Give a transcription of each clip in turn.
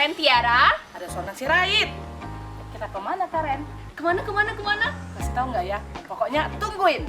Karen Tiara. Ada Sona Sirait. Kita kemana Karen? Kemana? Kasih tahu nggak ya? Pokoknya tungguin.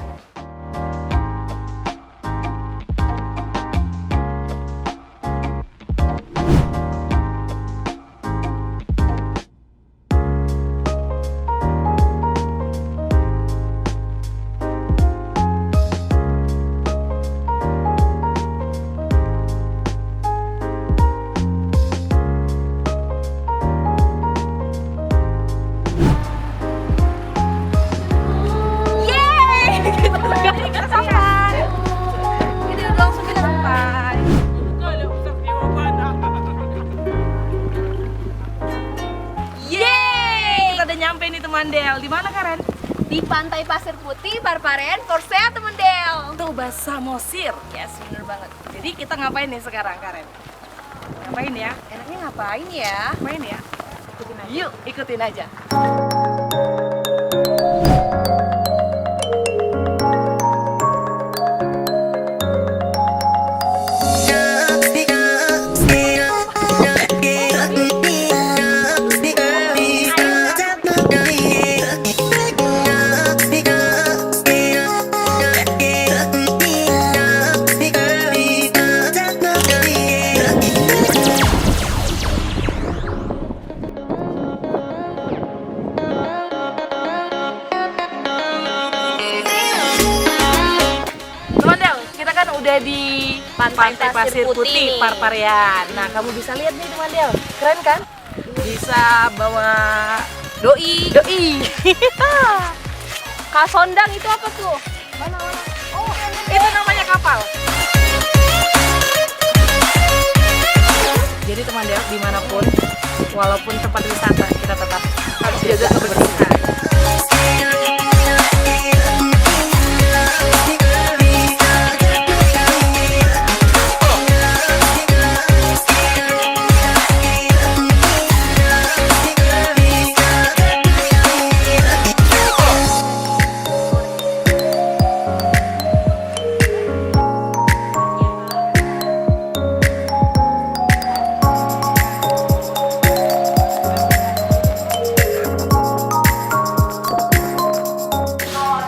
Nyampe nih teman Del. Di mana Karen? Di Pantai Pasir Putih, Parparen, Korsea temen Del. Tuh bahasa Mosir. Yes, bener banget. Jadi kita ngapain nih sekarang Karen? Ngapain ya? Enaknya ngapain ya? Main ya? Ikutin aja. Yuk, ikutin aja. Udah di Pantai Pasir Putih, Parparen. Nah, kamu bisa lihat nih teman Del, keren kan? Bisa bawa doi. Kasondang itu apa tuh? Mana? Oh, itu namanya kapal. Jadi teman Del, dimanapun, walaupun tempat wisata, kita tetap harus jaga kebersihan.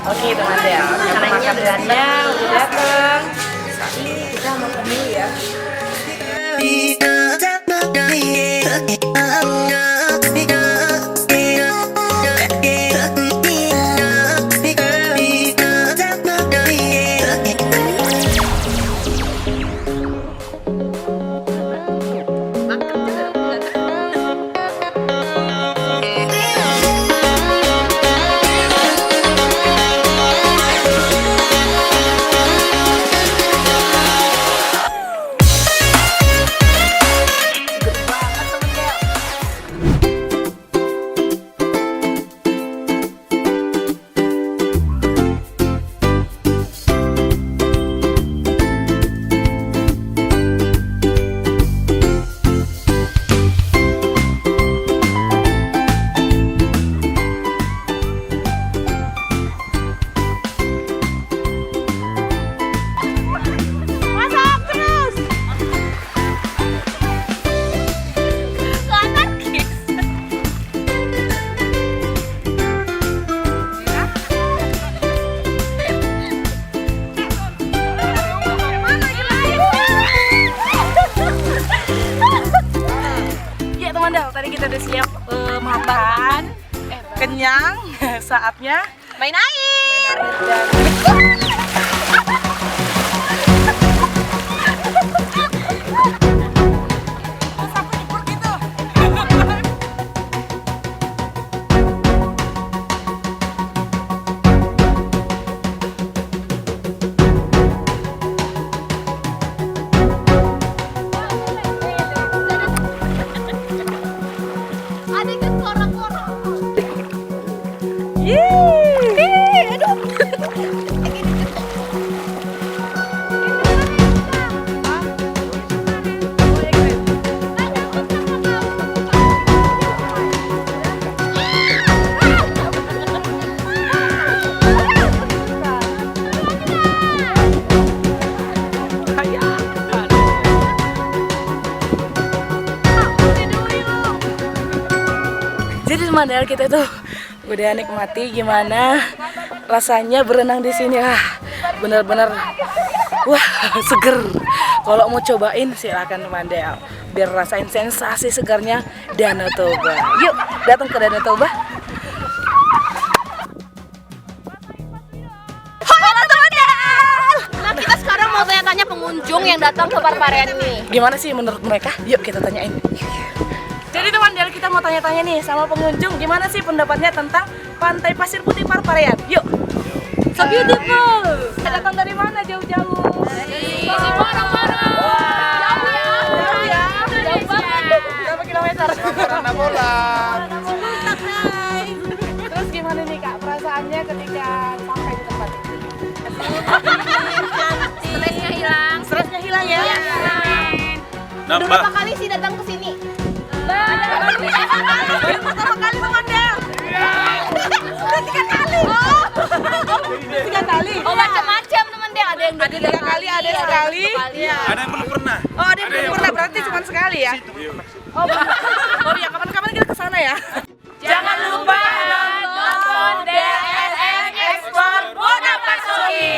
Oke teman Del, makanannya udah dateng. Saat ini kita makan dulu ya. Tadi kita udah siap makan, kenyang, saatnya Main air. Jadi teman kita tuh udah nikmati gimana rasanya berenang di sini. Bener-bener wah seger. Kalau mau cobain silakan teman biar rasain sensasi segarnya Danau Toba. Yuk datang ke Danau Toba. Nah, kita sekarang mau tanya-tanya pengunjung yang datang ke Parparean ini. Gimana sih menurut mereka? Yuk kita tanyain. Jadi teman kita mau tanya-tanya nih sama pengunjung, gimana sih pendapatnya tentang Pantai Pasir Putih Parparean? Yuk. So beautiful. Datang dari mana jauh-jauh? Dari Barong-Barong. Jauh ya. Jauh banget. Berapa kilometer? Karena bola. Terus gimana nih Kak perasaannya ketika sampai di tempat ini? Stresnya hilang. Stresnya hilang ya? Iya. Udah Nambah. berapa kali sih datang ke sini? Pertama kali teman Del. Udah 3 kali. Oh. 3 kali. Oh macam-macam teman Del. Ada yang Ada 3 kali, ada sekali. Ada yang belum pernah. Oh ada yang belum pernah, berarti cuma sekali ya? Oh iya, kapan-kapan kita kesana ya? Jangan lupa nonton DLF Ekspor Bonapasori.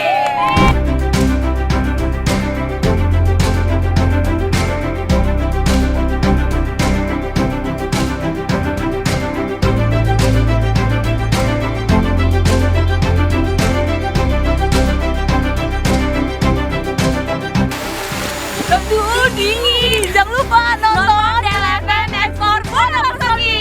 Aduh dingin, jangan lupa nonton DLF Ekspor Bonapasori.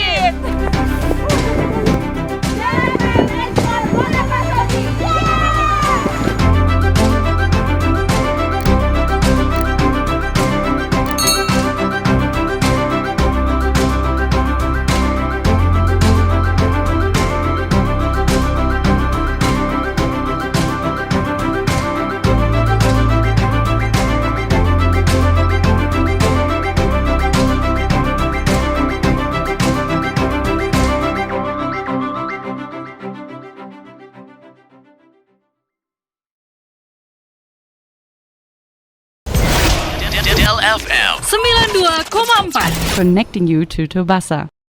LFM 92,4 Connecting you to Tobasa.